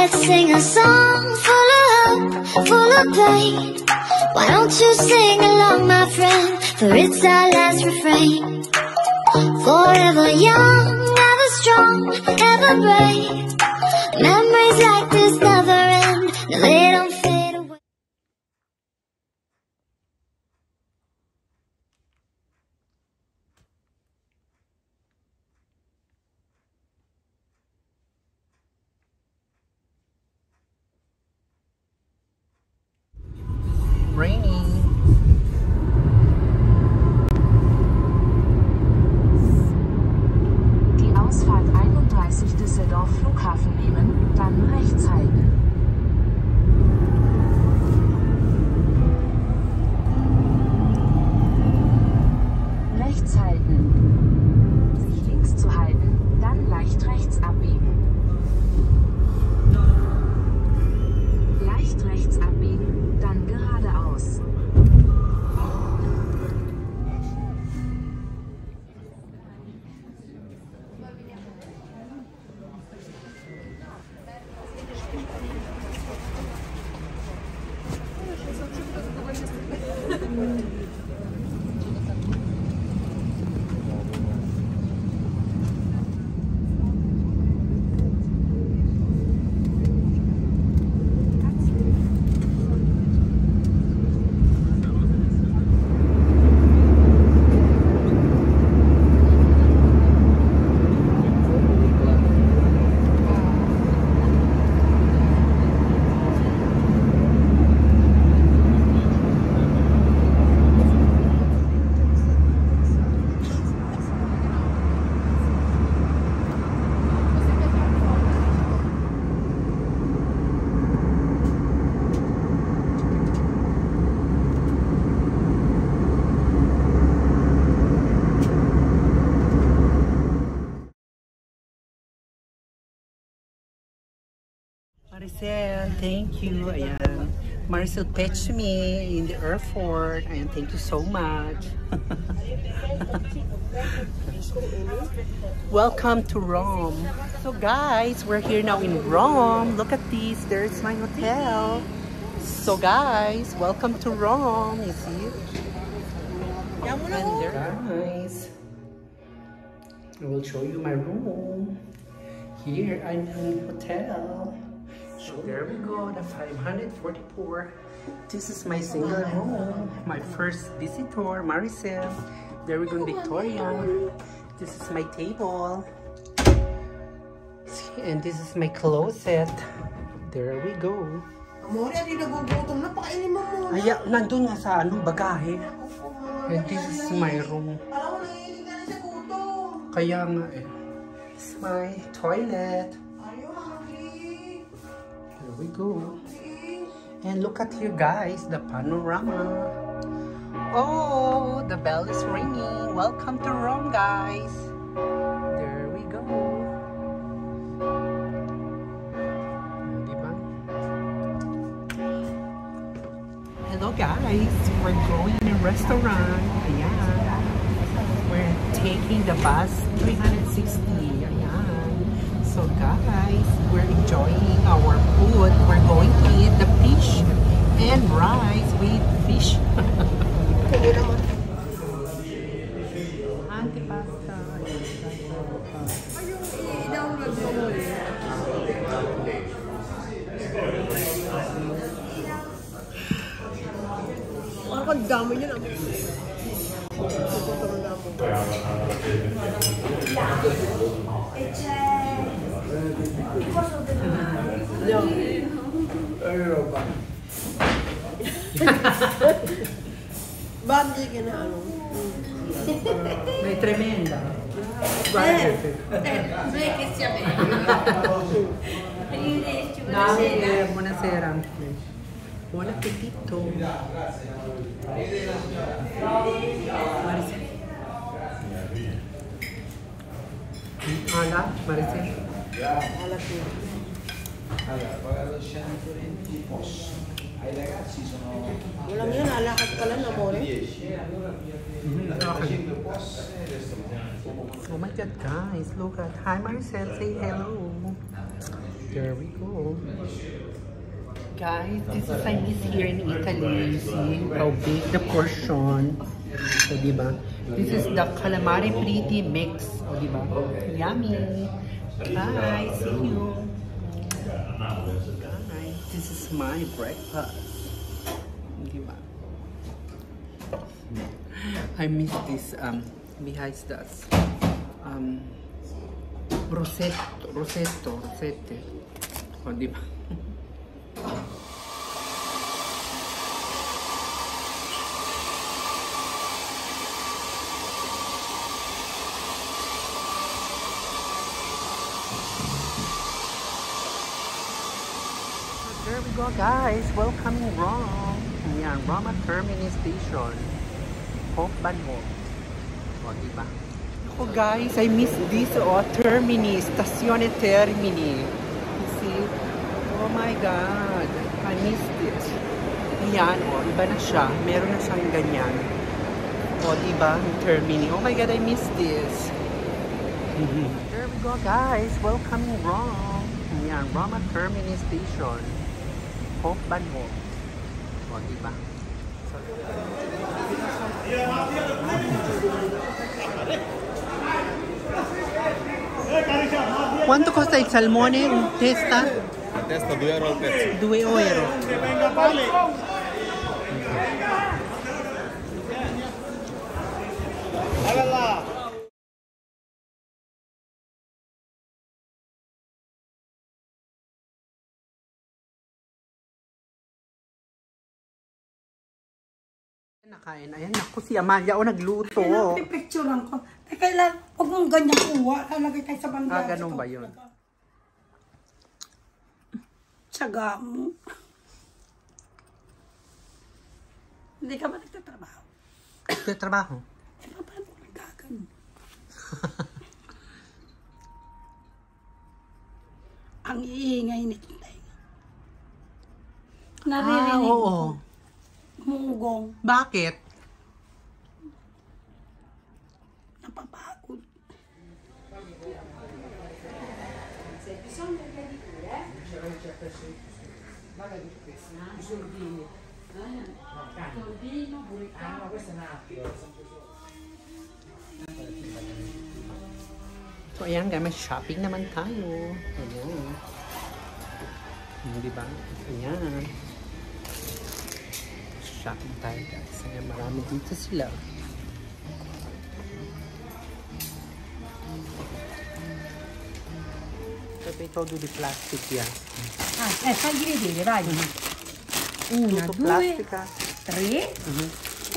Let's sing a song full of hope, full of pain. Why don't you sing along, my friend? For it's our last refrain. Forever young, ever strong, ever brave. Memories like this never end. No, they don't fade away. Rainy. Die Ausfahrt 31 Düsseldorf Flughafen nehmen, dann rechts halten. Rechts halten. Sich links zu halten, dann leicht rechts abbiegen. Leicht rechts abbiegen, dann geradeaus. Maricel, thank you. Ayan. Maricel fetched me in the airport. Ayan, thank you so much. Welcome to Rome. So guys, we're here now in Rome. Look at this. There's my hotel. So guys, welcome to Rome. You see it? And there, guys, I will show you my room. Here I'm in hotel. So there we go, the 544. This is my single room. My first visitor, Maricel. There we go, Victoria. This is my table. And this is my closet. There we go. Amore, di nagugutom na. Pakainin mo muna. Ay, nandun nga sa anong bagahe. And this is my room. Alam mo, nanginig ka na sa gutom. Kaya nga eh. This is my toilet. Here we go. And look at here guys, the panorama. Oh, the bell is ringing. Welcome to Rome, guys. There we go. Diba? Hello guys, we're going in a restaurant. Ayan. We're taking the bus 360. Ayan. So guys, we're enjoying our food. We're going to eat the fish and rice with fish. Antipasta. I-download mo muli. Ang dami niya na. Bakit ka na ano? May tremenda. Buonasera. Buonasera. Buon appetito. Maricel. Ala, Maricel. Alat mo. Allora, poi allo scenario 20 posso. Ai ragazzi sono... Walang yun, alakat ka lang, amore. 10. Allora, 5 posso e resto. Oh my god, guys, look at. Hi Maricel, say hello. There we go. Guys, this is I miss here in Italy. You see how big the portion. So, diba? This is the calamari pretty mix. O, diba? Yummy. Bye. See you. Guys, this is my breakfast. Diba? I miss this behind us. Rosette. O, diba? There we go, guys. Welcome in Rome. Ayan, Roma Termini Station. Hope Banho. O, diba? Oh, guys, I miss this. Oh, Termini. Stazione Termini. You see? Oh my God. I miss this. Ayan, oh, iba na siya. Meron na siyang ganyan. O, diba? Termini. Oh my God, I miss this. There we go, guys. Welcome in Rome. Ayan, Roma Termini Station. Hope Banho. O, diba? Quanto costa il salmone? Un testa? La testa 2 euro al pezzo. 2 euro. Nakain. Ayan, naku, si Amalia o nagluto. Pipicturean ko. Teka lang, huwag mong ganyan kuha. Lalagay tayo sa banda. Ah, ganun ba yun? Tsaga mo. Hindi ka ba nagtatrabaho? Trabaho. Eh, paano ko nagkagan? Ang iingay nito tayo. Naririnig oo. ko. Mungugong. Bakit? Napapagod. So, ayan, guys, may shopping naman tayo. Ayan. Di ba? Ayan. Shopping tayo, guys. Ayan, marami dito sila. Sabi todo di plastic yan. Fagli vedere, vai. Una, Tutto due, plastica. tre.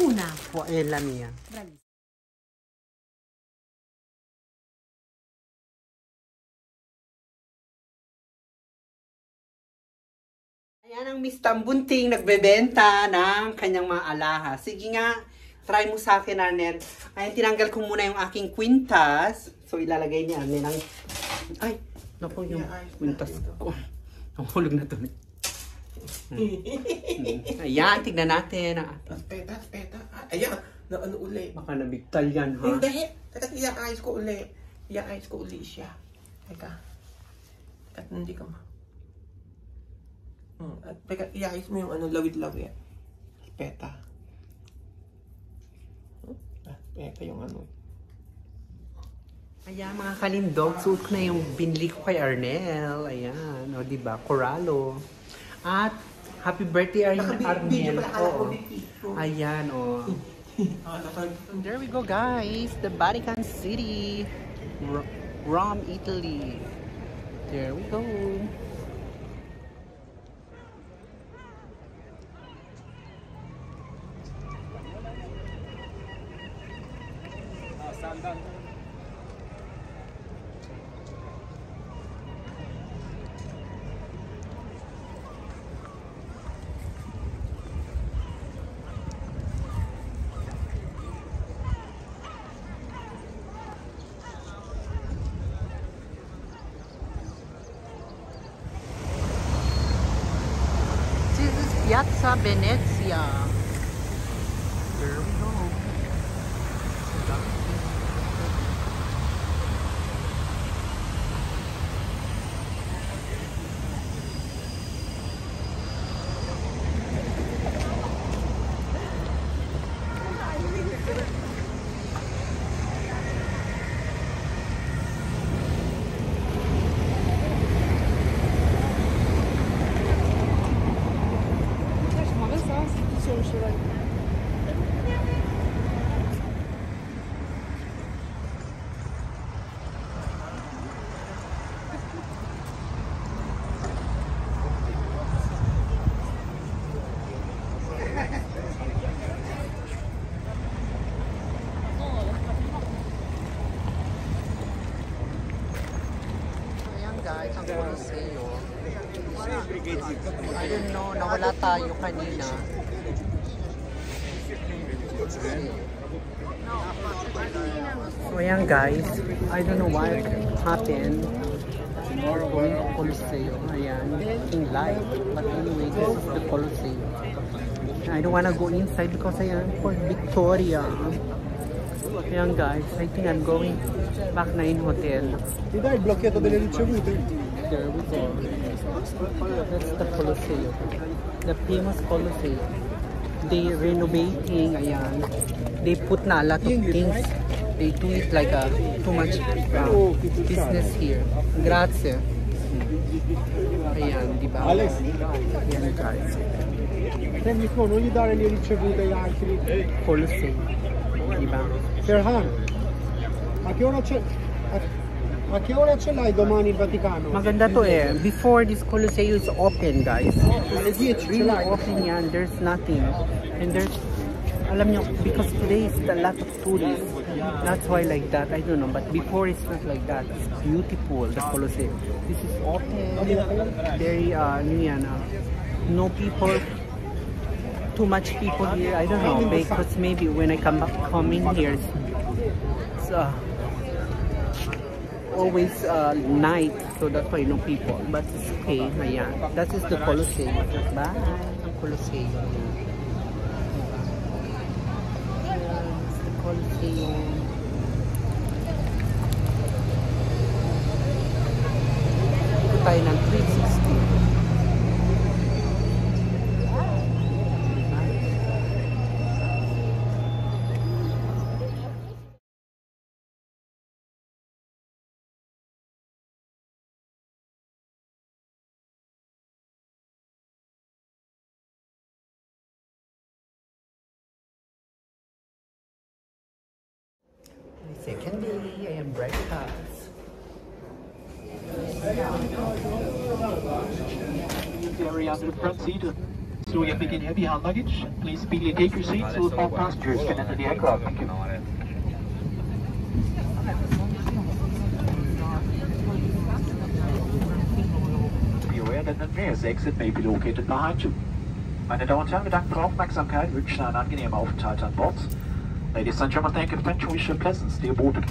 Una. È la mia. Bravissima. Ayan ang Miss Tambunting nagbebenta ng kanyang mga alahas. Sige nga, try mo sa akin, Arnel. Ayan, tinanggal ko muna yung aking kwintas. So, ilalagay ni Arnel ang... Ay, naku, yung kwintas ko. Nahulog na to. Ayan, tignan natin. Peta. Ayan, na ano uli. Baka nabigtal yan, ha? Hindi. Teka, i-ayos ko uli. I-ayos ko uli siya. Teka. Hindi ka ma. Teka, i-ayos mo yung ano, lawit-lawit. Peta. Peta yung ano. Ayan, mga kalindog. Suot ko na yung binili ko kay Arnel. Ayan, o, diba? Coralo. At, happy birthday, Arnel. Oo. Ayan, o. There we go, guys. The Vatican City. Rome, Italy. There we go. This is Piazza Venezia. There we go. guys, ang Colosseo. I don't know, nawala tayo kanina. So ayan guys, I don't know what happened. We're going to Colosseo. Ayan, in live. But anyway, this is the Colosseo. I don't wanna go inside because ayan, for Victoria. Ayan guys, I think I'm going back na in hotel. Ti dai il blocchetto delle ricevute? There we go. That's the Colosseo. The famous Colosseo. They renovating, ayan. They put na a lot of things. They do it like a too much business here. Grazie. Ayan, di ba? Alex. Ayan guys. Senti, non gli dare le ricevute agli altri. Colosseo. Di ba? Ferhan, a che ora ce l'hai domani il Vaticano? Maganda to eh. Before this Colosseo is open, guys. It's really open yan. There's nothing. And there's, alam nyo, because today is a lot of tourists. That's why like that. I don't know. But before it's not like that. It's beautiful, the Colosseo. This is open. Very, no people. Too much people here. I don't know. Because maybe when I come in here, it's always night, so that's why no people, but it's okay. Ayan. That is the Colosseo. Bye, ang Colosseo. It's the Colosseo. Ito tayo ng 360. Second day, I am breakfast. Area under the front seat. So we are picking heavy hand luggage. Please speedily take your seats so that all passengers can enter the aircraft. Thank you. Be aware that the nearest exit may be located behind you. Meine Damen und Herren, wir danken für Ihre Aufmerksamkeit, wünschen einen angenehmen Aufenthalt an Bord. Ladies and gentlemen, thank you for attention. Wish you a pleasant stay aboard.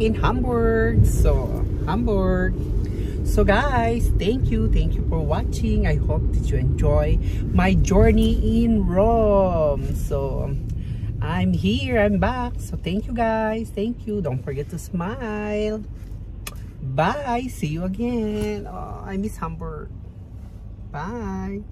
in Hamburg. So Hamburg. So guys, thank you for watching. I hope that you enjoy my journey in Rome. So I'm here, I'm back. So thank you guys, thank you. Don't forget to smile. Bye, see you again. Oh, I miss Hamburg. Bye.